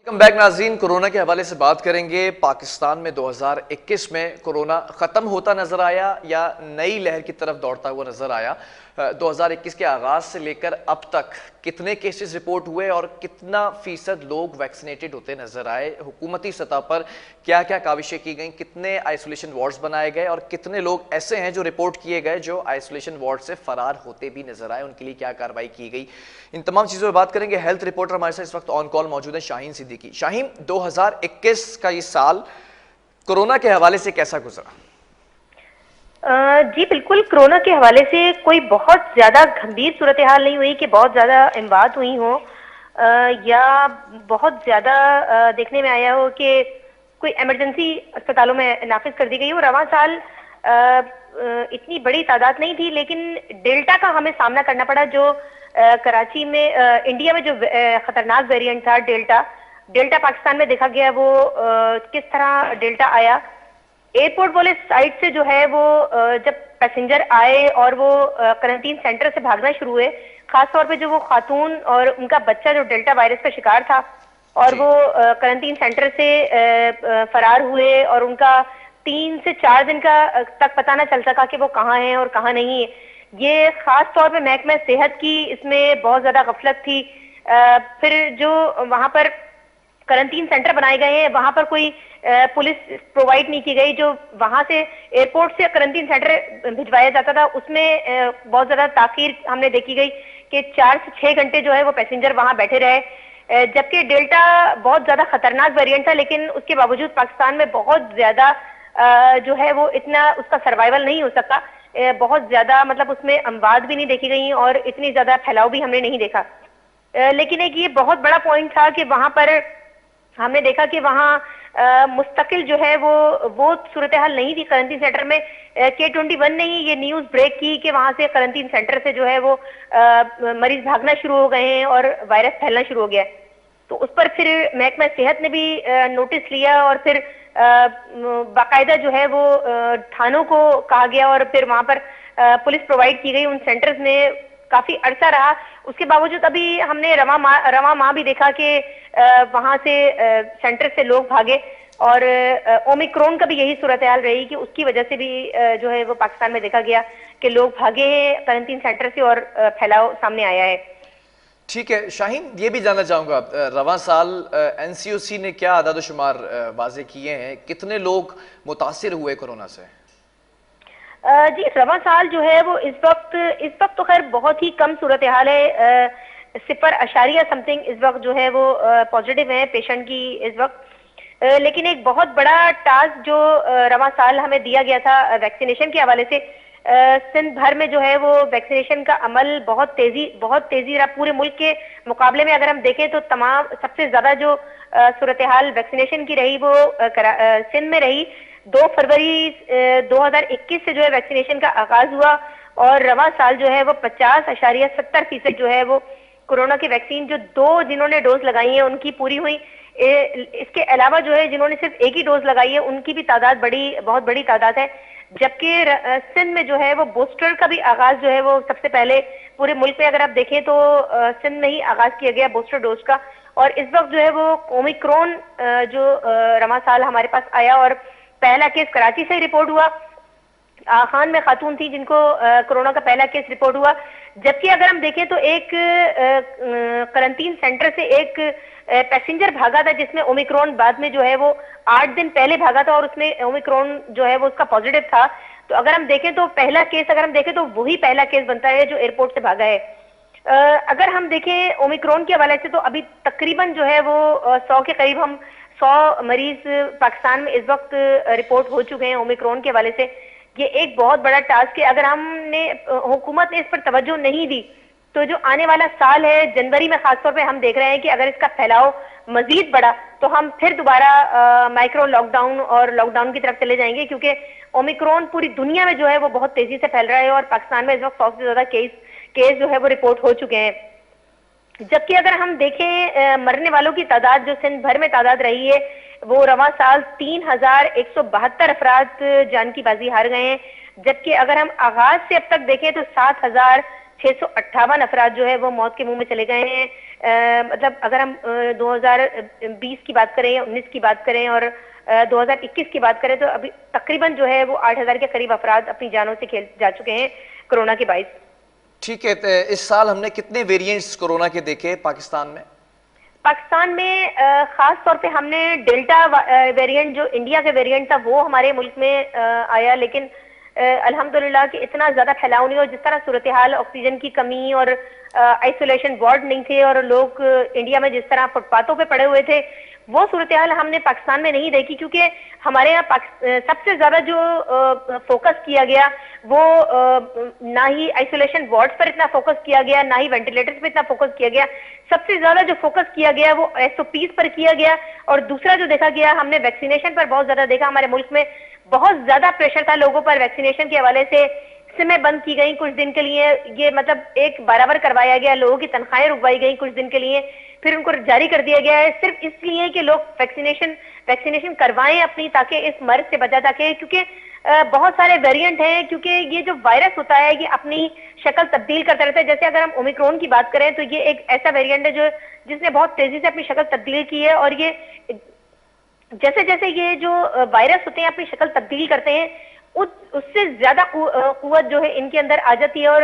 Welcome back नाज़रीन। Corona के हवाले से बात करेंगे। पाकिस्तान में 2021 में कोरोना ख़त्म होता नज़र आया या नई लहर की तरफ दौड़ता हुआ नज़र आया? 2021 के आगाज़ से लेकर अब तक कितने केसेस रिपोर्ट हुए और कितना फीसद लोग वैक्सीनेटेड होते नज़र आए? हुकूमती सतह पर क्या क्या काविशें की गई? कितने आइसोलेशन वार्ड्स बनाए गए और कितने लोग ऐसे हैं जो रिपोर्ट किए गए जो आइसोलेशन वार्ड से फरार होते भी नजर आए? उनके लिए क्या कार्रवाई की गई? इन तमाम चीज़ों पर बात करेंगे। हेल्थ रिपोर्टर हमारे साथ इस वक्त ऑन कॉल मौजूद है शाहीन सिद्दीकी। शाहीन, 2021 का ये साल कोरोना के हवाले से कैसा गुजरा? जी बिल्कुल, कोरोना के हवाले से कोई बहुत ज़्यादा गंभीर सूरत हाल नहीं हुई कि बहुत ज़्यादा इमवात हुई हो या बहुत ज़्यादा देखने में आया हो कि कोई इमरजेंसी अस्पतालों में नाफिज कर दी गई हो। रवां साल इतनी बड़ी तादाद नहीं थी, लेकिन डेल्टा का हमें सामना करना पड़ा जो कराची में इंडिया में जो खतरनाक वेरिएंट था डेल्टा पाकिस्तान में देखा गया। वो किस तरह डेल्टा आया, एयरपोर्ट वाले साइड से जो है वो जब पैसेंजर आए और वो क्वारंटीन सेंटर से भागना शुरू हुए, खासतौर पे जो वो खातून और उनका बच्चा जो डेल्टा वायरस का शिकार था और वो क्वारंटीन सेंटर से फरार हुए और उनका 3 से 4 दिन का तक पता ना चल सका कि वो कहाँ हैं और कहाँ नहीं है। ये खास तौर पे महकमा सेहत की इसमें बहुत ज्यादा गफलत थी। फिर जो वहां पर क्वारंटीन सेंटर बनाए गए हैं वहां पर कोई पुलिस प्रोवाइड नहीं की गई। जो वहां से एयरपोर्ट से क्वारंटीन सेंटर भिजवाया जाता था उसमें बहुत ज्यादा ताखीर हमने देखी गई कि 4 से 6 घंटे जो है वो पैसेंजर वहां बैठे रहे। जबकि डेल्टा बहुत ज्यादा खतरनाक वेरिएंट था, लेकिन उसके बावजूद पाकिस्तान में बहुत ज्यादा जो है वो इतना उसका सर्वाइवल नहीं हो सका। बहुत ज्यादा मतलब उसमें अमवात भी नहीं देखी गई और इतनी ज्यादा फैलाव भी हमने नहीं देखा। लेकिन एक ये बहुत बड़ा पॉइंट था कि वहां पर हमने देखा कि वहाँ मुस्तकिल जो है वो सूरत हाल नहीं थी क्वारंटीन सेंटर में। K21 ने ही ये न्यूज ब्रेक की कि वहां से क्वारंटीन सेंटर से जो है वो मरीज भागना शुरू हो गए हैं और वायरस फैलना शुरू हो गया है। तो उस पर फिर महकमा सेहत ने भी नोटिस लिया और फिर बाकायदा जो है वो थानों को कहा गया और फिर वहां पर पुलिस प्रोवाइड की गई। उन सेंटर्स में काफी अरसा रहा। उसके बावजूद अभी हमने रवा माह भी देखा कि वहां से सेंटर से लोग भागे और ओमिक्रॉन का भी यही सूरत हाल रही कि उसकी वजह से भी जो है वो पाकिस्तान में देखा गया कि लोग भागे हैं क्वारंटीन सेंटर से और फैलाव सामने आया है। ठीक है शाहीन, ये भी जानना चाहूंगा रवां साल एनसीओसी ने क्या आदाद-ओ-शुमार वाजे किए हैं? कितने लोग मुतासिर हुए कोरोना से? जी रवां साल जो है वो इस वक्त तो खैर बहुत ही कम सूरत हाल है। 0.0 समथिंग इस वक्त जो है वो पॉजिटिव है पेशेंट की इस वक्त। लेकिन एक बहुत बड़ा टास्क जो रवां साल हमें दिया गया था वैक्सीनेशन के हवाले से, सिंध भर में जो है वो वैक्सीनेशन का अमल बहुत तेजी रहा। पूरे मुल्क के मुकाबले में अगर हम देखें तो तमाम सबसे ज्यादा जो सूरत हाल वैक्सीनेशन की रही वो सिंध में रही। 2 फरवरी 2021 से जो है वैक्सीनेशन का आगाज हुआ और रवां साल जो है वो 50.70% जो है वो कोरोना की वैक्सीन जो 2 जिन्होंने डोज लगाई है उनकी पूरी हुई। इसके अलावा जो है जिन्होंने सिर्फ एक ही डोज लगाई है उनकी भी तादाद बहुत बड़ी तादाद है। जबकि सिंध में जो है वो बूस्टर का भी आगाज जो है वो सबसे पहले पूरे मुल्क में अगर आप देखें तो सिंध में ही आगाज किया गया बूस्टर डोज का। और इस वक्त जो है वो ओमिक्रॉन जो रवां साल हमारे पास आया और पहला केस कराची से रिपोर्ट हुआ। खान में खातून थी जिनको कोरोना का पहला केस रिपोर्ट हुआ। जबकि अगर हम देखें तो एक क्वारंटीन सेंटर से एक पैसेंजर भागा था जिसमें ओमिक्रॉन बाद में जो है वो 8 दिन पहले भागा था और उसमें ओमिक्रॉन जो है वो उसका पॉजिटिव था। तो अगर हम देखें तो पहला केस अगर हम देखें तो वही पहला केस बनता है जो एयरपोर्ट से भागा है। अगर हम देखें ओमिक्रॉन के हवाले से तो अभी तकरीबन जो है वो 100 के करीब 100 मरीज पाकिस्तान में इस वक्त रिपोर्ट हो चुके हैं ओमिक्रॉन के हवाले से। ये एक बहुत बड़ा टास्क है। अगर हुकूमत ने इस पर तवज्जो नहीं दी तो जो आने वाला साल है जनवरी में खासतौर पे हम देख रहे हैं कि अगर इसका फैलाव मजीद बढ़ा तो हम फिर दोबारा माइक्रो लॉकडाउन और लॉकडाउन की तरफ चले जाएंगे, क्योंकि ओमिक्रॉन पूरी दुनिया में जो है वो बहुत तेजी से फैल रहा है और पाकिस्तान में इस वक्त 100 से ज्यादा केस जो है वो रिपोर्ट हो चुके हैं। जबकि अगर हम देखें मरने वालों की तादाद जो सिंध भर में तादाद रही है वो रवां साल 3172 अफराद जान की बाजी हार गए हैं। जबकि अगर हम आगाज से अब तक देखें तो 658 अफराद जो है वो मौत के मुंह में चले गए हैं। मतलब अगर हम 2020 की बात करें या 19 की बात करें और 2021 की बात करें तो अभी तकरीबन जो है वो 8000 के करीब अफराद अपनी जानों से खेल जा चुके हैं कोरोना के बाइस। ठीक है, तो इस साल हमने कितने वेरिएंट्स कोरोना के देखे पाकिस्तान में? पाकिस्तान में खास तौर पे हमने डेल्टा वेरिएंट जो इंडिया के वेरिएंट था वो हमारे मुल्क में आया, लेकिन अल्हम्दुलिल्लाह कि इतना ज्यादा फैलाव नहीं, और जिस तरह सूरत हाल ऑक्सीजन की कमी और आइसोलेशन वार्ड नहीं थे और लोग इंडिया में जिस तरह फुटपाथों पे पड़े हुए थे, वो सूरत हाल हमने पाकिस्तान में नहीं देखी, क्योंकि हमारे यहाँ सबसे ज्यादा जो फोकस किया गया वो ना ही आइसोलेशन वार्ड्स पर इतना फोकस किया गया, ना ही वेंटिलेटर्स पर इतना फोकस किया गया। सबसे ज्यादा जो फोकस किया गया वो एसओपीज पर किया गया, और दूसरा जो देखा गया हमने वैक्सीनेशन पर बहुत ज्यादा देखा। हमारे मुल्क में बहुत ज्यादा प्रेशर था लोगों पर वैक्सीनेशन के हवाले से। सिमें बंद की गई कुछ दिन के लिए, ये मतलब एक बराबर करवाया गया, लोगों की तनख्वाहें रुकवाई गई कुछ दिन के लिए, फिर उनको जारी कर दिया गया है सिर्फ इसलिए कि लोग वैक्सीनेशन करवाएं अपनी, ताकि इस मर्ज से बचा सके। क्योंकि बहुत सारे वेरिएंट हैं, क्योंकि ये जो वायरस होता है ये अपनी शक्ल तब्दील करता रहता है। जैसे अगर हम ओमिक्रॉन की बात करें तो ये एक ऐसा वेरिएंट है जो जिसने बहुत तेजी से अपनी शक्ल तब्दील की है, और ये जैसे जैसे ये जो वायरस होते हैं अपनी शक्ल तब्दील करते हैं उससे ज्यादा कुव्वत जो है इनके अंदर आ जाती है, और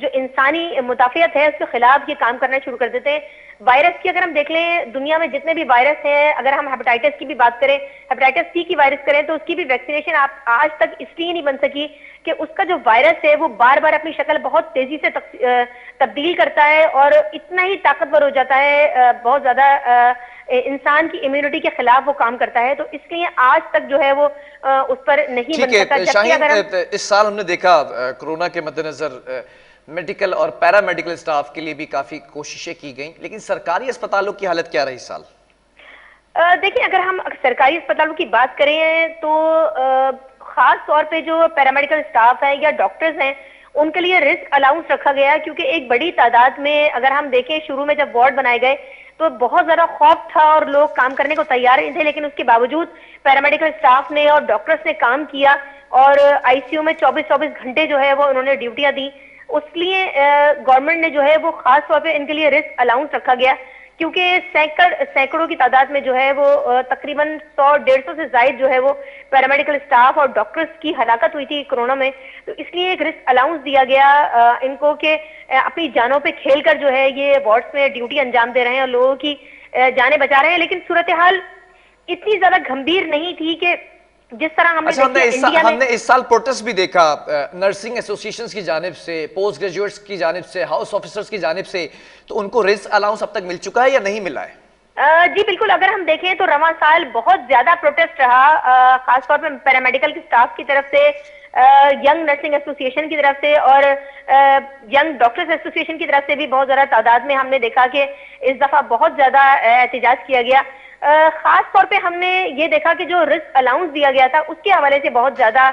जो इंसानी मुदाफियत है उसके खिलाफ ये काम करना शुरू कर देते हैं। वायरस की अगर हम देख लें, दुनिया में जितने भी वायरस हैं, अगर हम हेपेटाइटिस की भी बात करें, हेपेटाइटिस सी की वायरस करें, तो उसकी भी वैक्सीनेशन आप आज तक इसलिए नहीं बन सकी कि उसका जो वायरस है वो बार बार अपनी शक्ल बहुत तेजी से तब्दील करता है और इतना ही ताकतवर हो जाता है, बहुत ज्यादा इंसान की इम्यूनिटी के खिलाफ वो काम करता है। तो इसलिए आज तक जो है वो उस पर नहीं बन सका। शाहीन, इस साल हमने देखा कोरोना के मद्देनजर मेडिकल और पैरामेडिकल स्टाफ के लिए भी काफी कोशिशें की गई, लेकिन सरकारी अस्पतालों की हालत क्या रही इस साल? देखिए, अगर हम सरकारी अस्पतालों की बात करें तो खास तौर पे जो पैरामेडिकल स्टाफ है या डॉक्टर्स हैं उनके लिए रिस्क अलाउंस रखा गया, क्योंकि एक बड़ी तादाद में अगर हम देखें शुरू में जब वार्ड बनाए गए तो बहुत ज्यादा खौफ था और लोग काम करने को तैयार नहीं थे, लेकिन उसके बावजूद पैरामेडिकल स्टाफ ने और डॉक्टर्स ने काम किया और आईसीयू में 24-24 घंटे जो है वो उन्होंने ड्यूटियां दी। उसलिए गवर्नमेंट ने जो है वो खास तौर पे इनके लिए रिस्क अलाउंस रखा गया, क्योंकि सैकड़ों की तादाद में जो है वो तकरीबन 100-150 से ज्यादा जो है वो पैरामेडिकल स्टाफ और डॉक्टर्स की हलाकत हुई थी कोरोना में। तो इसलिए एक रिस्क अलाउंस दिया गया इनको कि अपनी जानों पे खेलकर जो है ये वार्ड्स में ड्यूटी अंजाम दे रहे हैं और लोगों की जानें बचा रहे हैं। लेकिन सूरत हाल इतनी ज्यादा गंभीर नहीं थी कि जिस तरह हमने इस साल प्रोटेस्ट भी देखा नर्सिंग एसोसिएशन की जानिब से, पोस्ट ग्रेजुएट्स की जानिब से, हाउस ऑफिसर्स की जानिब से, तो उनको रिस्क अलाउंस अब तक मिल चुका है या नहीं मिला है? जी बिल्कुल, अगर हम देखें तो रवां साल बहुत ज्यादा प्रोटेस्ट रहा, खासतौर पर पैरामेडिकल के स्टाफ की तरफ से, यंग नर्सिंग एसोसिएशन की तरफ से और यंग डॉक्टर्स एसोसिएशन की तरफ से भी बहुत ज्यादा तादाद में हमने देखा कि इस दफा बहुत ज्यादा एहतजाज किया गया। खास तौर पे हमने ये देखा कि जो रिस्क अलाउंस दिया गया था उसके हवाले से बहुत ज्यादा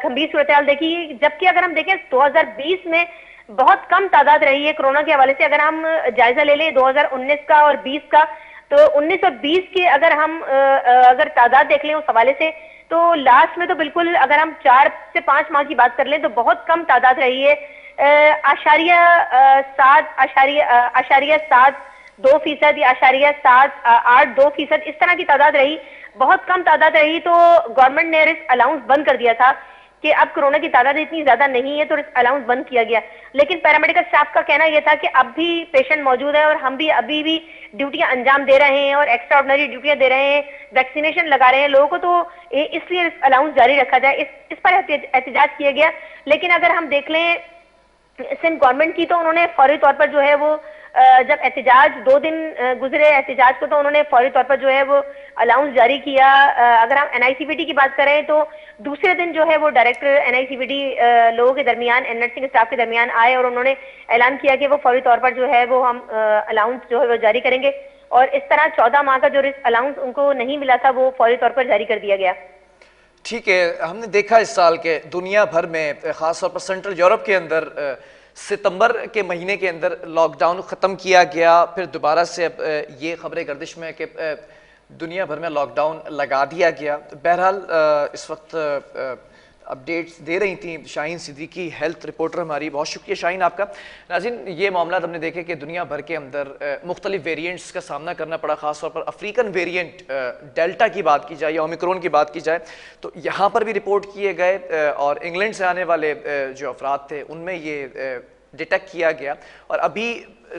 गंभीर सूरत हाल देखी, जबकि अगर हम देखें 2020 में बहुत कम तादाद रही है कोरोना के हवाले से। अगर हम जायजा ले लें 2019 का और 20 का, तो 19 और 20 के अगर हम अगर तादाद देख लें उस हवाले से, तो लास्ट में तो बिल्कुल अगर हम 4 से 5 माह की बात कर लें तो बहुत कम तादाद रही है, *7.2% या *7.82%, इस तरह की तादाद रही, बहुत कम तादाद रही। तो गवर्नमेंट ने रिस्क अलाउंस बंद कर दिया था कि अब कोरोना की तादाद इतनी ज्यादा नहीं है तो रिस्क अलाउंस बंद किया गया। लेकिन पैरामेडिकल स्टाफ का कहना यह था कि अब भी पेशेंट मौजूद है और हम भी अभी भी ड्यूटियां अंजाम दे रहे हैं और एक्स्ट्रा ऑर्डिनरी ड्यूटियां दे रहे हैं, वैक्सीनेशन लगा रहे हैं लोगों को, तो इसलिए रिस्क अलाउंस जारी रखा जाए, इस पर एहतजाज किया गया। लेकिन अगर हम देख लें सिंध गवर्नमेंट की, तो उन्होंने फौरी तौर पर जो है वो जब एहतजाज 2 दिन गुजरे एहतजाज को, तो उन्होंने फौरी तौर पर जो है वो अलाउंस जारी किया। अगर हम एनआईसीवीटी की बात करें तो दूसरे दिन जो है वो डायरेक्टर एनआईसीवीटी लोगों के दरमियान, नर्सिंग स्टाफ के दरमियान आए और उन्होंने ऐलान किया कि वो फौरी तौर पर जो है वो हम अलाउंस जो है वो जारी करेंगे, और इस तरह 14 माह का जो रिस्क अलाउंस उनको नहीं मिला था वो फौरी तौर पर जारी कर दिया गया। ठीक है, हमने देखा इस साल के दुनिया भर में, खासतौर पर सेंट्रल यूरोप के अंदर सितंबर के महीने के अंदर लॉकडाउन ख़त्म किया गया, फिर दोबारा से अब ये खबरें गर्दिश में कि दुनिया भर में लॉकडाउन लगा दिया गया। बहरहाल इस वक्त अपडेट्स दे रही थी शाहीन सिद्दीकी, हेल्थ रिपोर्टर हमारी। बहुत शुक्रिया शाहीन आपका। नाज़रीन, ये मामला हमने देखे कि दुनिया भर के अंदर मुख्तलिफ वेरिएंट्स का सामना करना पड़ा, ख़ासतौर पर अफ्रीकन वेरिएंट डेल्टा की बात की जाए या ओमिक्रॉन की बात की जाए तो यहाँ पर भी रिपोर्ट किए गए और इंग्लैंड से आने वाले जो अफराद थे उनमें ये डिटेक्ट किया गया और अभी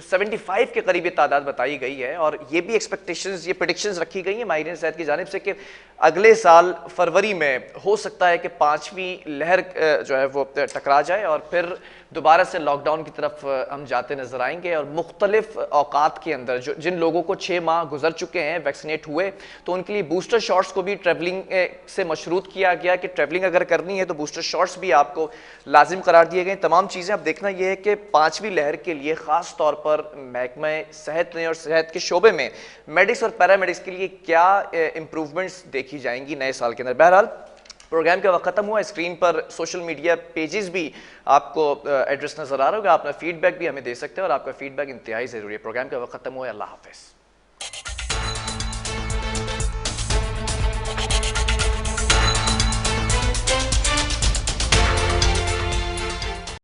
75 के करीब ये तादाद बताई गई है। और ये भी एक्सपेक्टेशंस, ये प्रेडिक्शंस रखी गई हैं माहिरीन सेहत की जानिब से कि अगले साल फरवरी में हो सकता है कि 5वीं लहर जो है वो टकरा जाए और फिर दोबारा से लॉकडाउन की तरफ हम जाते नजर आएंगे। और मुख्तलिफ औकात के अंदर जो जिन लोगों को 6 माह गुजर चुके हैं वैक्सीनेट हुए तो उनके लिए बूस्टर शॉट्स को भी ट्रैवलिंग से मशरूत किया गया कि ट्रैवलिंग अगर करनी है तो बूस्टर शॉट्स भी आपको लाजिम करार दिए गए। तमाम चीज़ें अब देखना यह है कि 5वीं लहर के लिए ख़ास तौर पर महकमा सेहत ने और सेहत के शोबे में मेडिक्स और पैरामेडिक्स के लिए क्या इंप्रूवमेंट्स देखी जाएंगी नए साल के अंदर। बहरहाल प्रोग्राम का वक्त खत्म हुआ। स्क्रीन पर सोशल मीडिया पेजेस भी आपको एड्रेस नजर आ रहा होगा, अपना फीडबैक भी हमें दे सकते हैं और आपका फीडबैक इंतहाई जरूरी है। प्रोग्राम का वक्त खत्म हुआ है। अल्लाह हाफिज़।